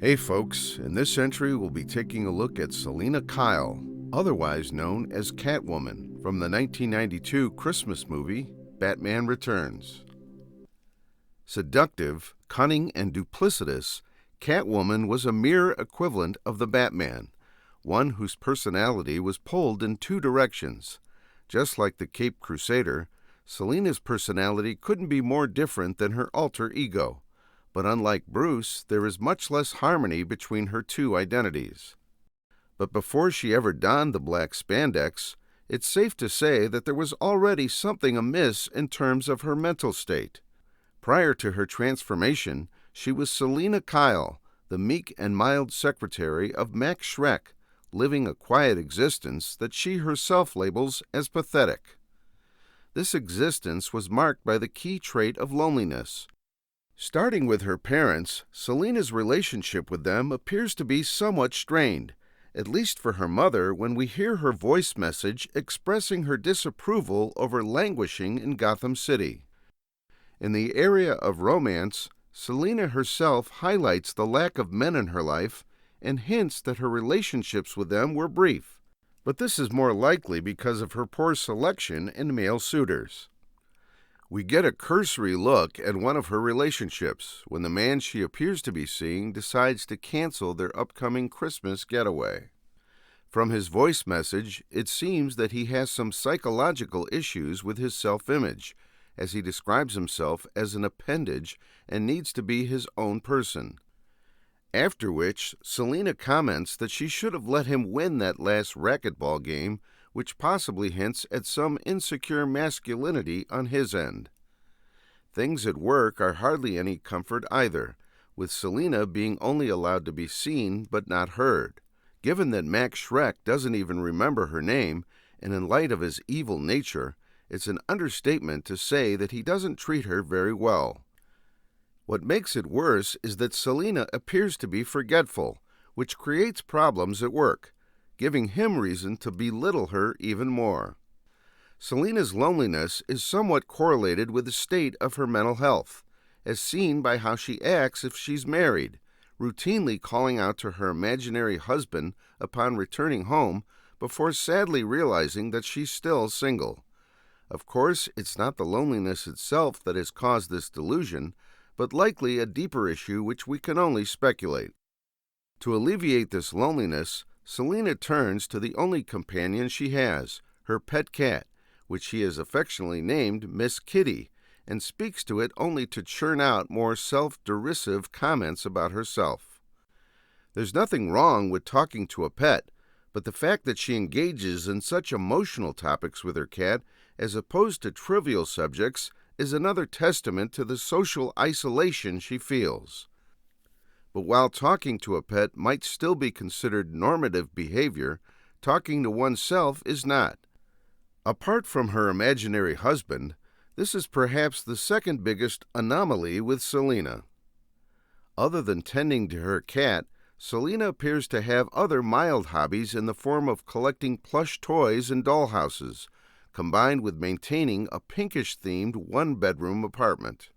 Hey folks, in this entry we'll be taking a look at Selina Kyle, otherwise known as Catwoman, from the 1992 Christmas movie Batman Returns. Seductive, cunning, and duplicitous, Catwoman was a mere equivalent of the Batman, one whose personality was pulled in two directions. Just like the Caped Crusader, Selina's personality couldn't be more different than her alter ego. But unlike Bruce, there is much less harmony between her two identities. But before she ever donned the black spandex, it's safe to say that there was already something amiss in terms of her mental state. Prior to her transformation, she was Selina Kyle, the meek and mild secretary of Max Schreck, living a quiet existence that she herself labels as pathetic. This existence was marked by the key trait of loneliness. Starting with her parents, Selina's relationship with them appears to be somewhat strained, at least for her mother when we hear her voice message expressing her disapproval over languishing in Gotham City. In the area of romance, Selina herself highlights the lack of men in her life and hints that her relationships with them were brief, but this is more likely because of her poor selection in male suitors. We get a cursory look at one of her relationships when the man she appears to be seeing decides to cancel their upcoming Christmas getaway. From his voice message, it seems that he has some psychological issues with his self-image, as he describes himself as an appendage and needs to be his own person. After which, Selina comments that she should have let him win that last racquetball game, which possibly hints at some insecure masculinity on his end. Things at work are hardly any comfort either, with Selina being only allowed to be seen but not heard. Given that Max Schreck doesn't even remember her name, and in light of his evil nature, it's an understatement to say that he doesn't treat her very well. What makes it worse is that Selina appears to be forgetful, which creates problems at work, giving him reason to belittle her even more. Selina's loneliness is somewhat correlated with the state of her mental health, as seen by how she acts if she's married, routinely calling out to her imaginary husband upon returning home before sadly realizing that she's still single. Of course, it's not the loneliness itself that has caused this delusion, but likely a deeper issue which we can only speculate. To alleviate this loneliness, Selina turns to the only companion she has, her pet cat, which she has affectionately named Miss Kitty, and speaks to it only to churn out more self-derisive comments about herself. There's nothing wrong with talking to a pet, but the fact that she engages in such emotional topics with her cat, as opposed to trivial subjects, is another testament to the social isolation she feels. But while talking to a pet might still be considered normative behavior, talking to oneself is not. Apart from her imaginary husband, this is perhaps the second biggest anomaly with Selina. Other than tending to her cat, Selina appears to have other mild hobbies in the form of collecting plush toys and dollhouses, combined with maintaining a pinkish-themed one-bedroom apartment.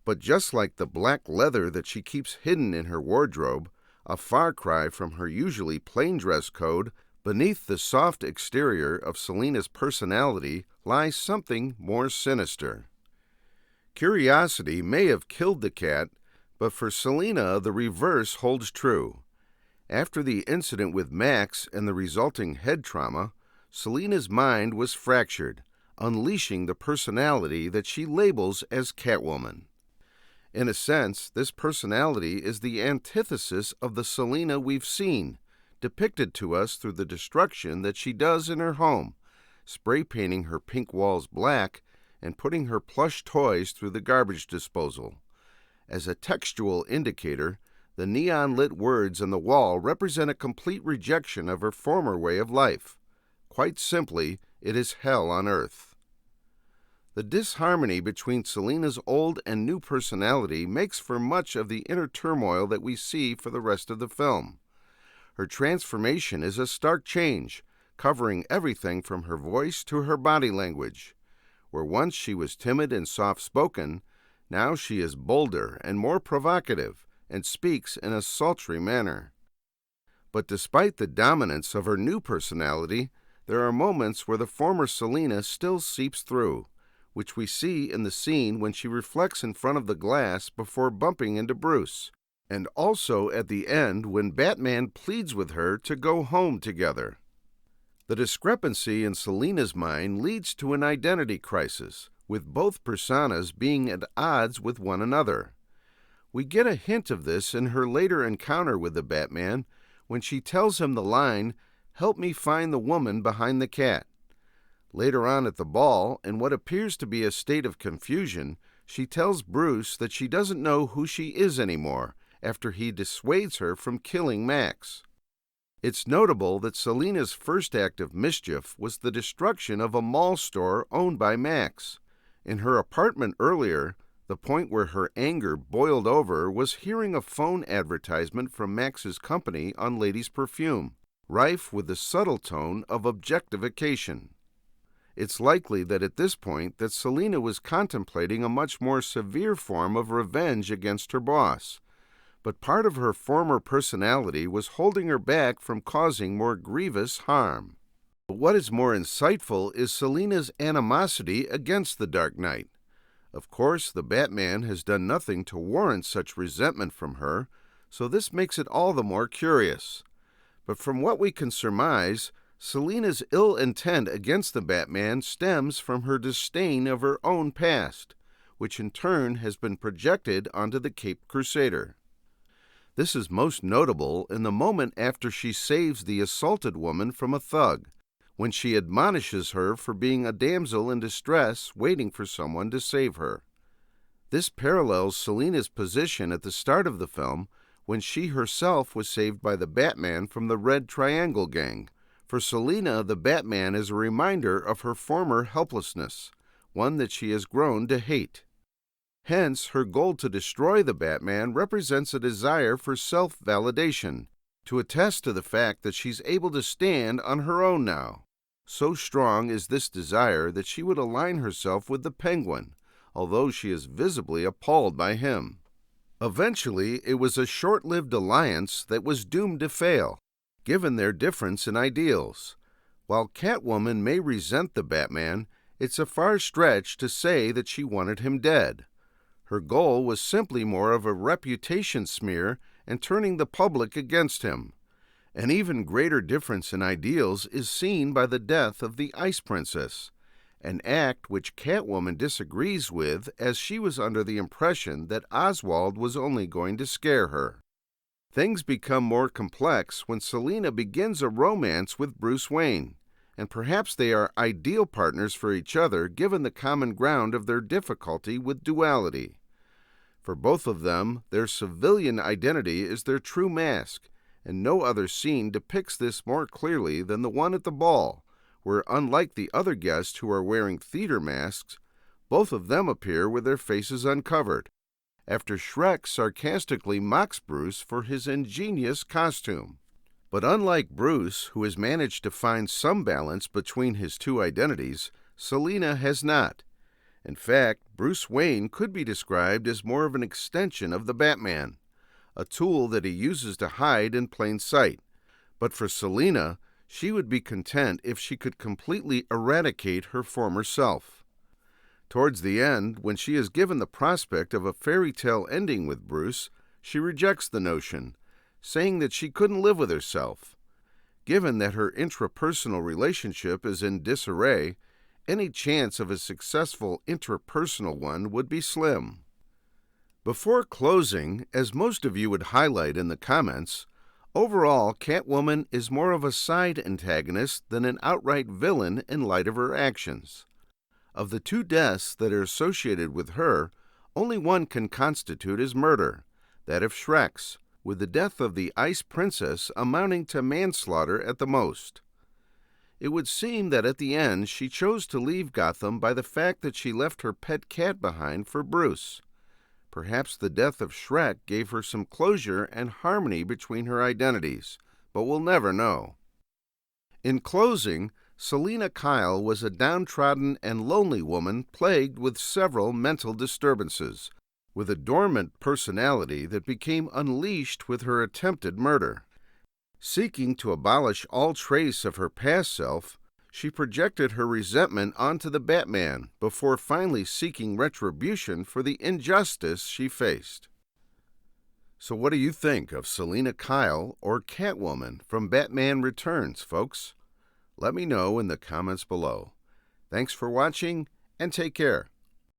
But just like the black leather that she keeps hidden in her wardrobe, a far cry from her usually plain dress code, beneath the soft exterior of Selina's personality lies something more sinister. Curiosity may have killed the cat, but for Selina the reverse holds true. After the incident with Max and the resulting head trauma, Selina's mind was fractured, unleashing the personality that she labels as Catwoman. In a sense, this personality is the antithesis of the Selina we've seen, depicted to us through the destruction that she does in her home, spray painting her pink walls black and putting her plush toys through the garbage disposal. As a textual indicator, the neon-lit words on the wall represent a complete rejection of her former way of life. Quite simply, it is hell on earth. The disharmony between Selina's old and new personality makes for much of the inner turmoil that we see for the rest of the film. Her transformation is a stark change, covering everything from her voice to her body language. Where once she was timid and soft-spoken, now she is bolder and more provocative, and speaks in a sultry manner. But despite the dominance of her new personality, there are moments where the former Selina still seeps through, which we see in the scene when she reflects in front of the glass before bumping into Bruce, and also at the end when Batman pleads with her to go home together. The discrepancy in Selina's mind leads to an identity crisis, with both personas being at odds with one another. We get a hint of this in her later encounter with the Batman when she tells him the line, "Help me find the woman behind the cat." Later on at the ball, in what appears to be a state of confusion, she tells Bruce that she doesn't know who she is anymore after he dissuades her from killing Max. It's notable that Selina's first act of mischief was the destruction of a mall store owned by Max. In her apartment earlier, the point where her anger boiled over was hearing a phone advertisement from Max's company on ladies' perfume, rife with the subtle tone of objectification. It's likely that at this point that Selina was contemplating a much more severe form of revenge against her boss, but part of her former personality was holding her back from causing more grievous harm. But what is more insightful is Selina's animosity against the Dark Knight. Of course, the Batman has done nothing to warrant such resentment from her, so this makes it all the more curious. But from what we can surmise, Selina's ill intent against the Batman stems from her disdain of her own past, which in turn has been projected onto the Caped Crusader. This is most notable in the moment after she saves the assaulted woman from a thug, when she admonishes her for being a damsel in distress waiting for someone to save her. This parallels Selina's position at the start of the film when she herself was saved by the Batman from the Red Triangle Gang. For Selina, the Batman is a reminder of her former helplessness, one that she has grown to hate. Hence, her goal to destroy the Batman represents a desire for self-validation, to attest to the fact that she's able to stand on her own now. So strong is this desire that she would align herself with the Penguin, although she is visibly appalled by him. Eventually, it was a short-lived alliance that was doomed to fail, given their difference in ideals. While Catwoman may resent the Batman, it's a far stretch to say that she wanted him dead. Her goal was simply more of a reputation smear and turning the public against him. An even greater difference in ideals is seen by the death of the Ice Princess, an act which Catwoman disagrees with, as she was under the impression that Oswald was only going to scare her. Things become more complex when Selina begins a romance with Bruce Wayne, and perhaps they are ideal partners for each other given the common ground of their difficulty with duality. For both of them, their civilian identity is their true mask, and no other scene depicts this more clearly than the one at the ball, where, unlike the other guests who are wearing theater masks, both of them appear with their faces uncovered, after Shrek sarcastically mocks Bruce for his ingenious costume. But unlike Bruce, who has managed to find some balance between his two identities, Selina has not. In fact, Bruce Wayne could be described as more of an extension of the Batman, a tool that he uses to hide in plain sight. But for Selina, she would be content if she could completely eradicate her former self. Towards the end, when she is given the prospect of a fairy tale ending with Bruce, she rejects the notion, saying that she couldn't live with herself. Given that her intrapersonal relationship is in disarray, any chance of a successful interpersonal one would be slim. Before closing, as most of you would highlight in the comments, overall Catwoman is more of a side antagonist than an outright villain in light of her actions. Of the two deaths that are associated with her, only one can constitute as murder, that of Shrek's, with the death of the Ice Princess amounting to manslaughter at the most. It would seem that at the end she chose to leave Gotham by the fact that she left her pet cat behind for Bruce. Perhaps the death of Shrek gave her some closure and harmony between her identities, but we'll never know. In closing, Selina Kyle was a downtrodden and lonely woman plagued with several mental disturbances, with a dormant personality that became unleashed with her attempted murder. Seeking to abolish all trace of her past self, she projected her resentment onto the Batman before finally seeking retribution for the injustice she faced. So what do you think of Selina Kyle or Catwoman from Batman Returns, folks? Let me know in the comments below. Thanks for watching, and take care.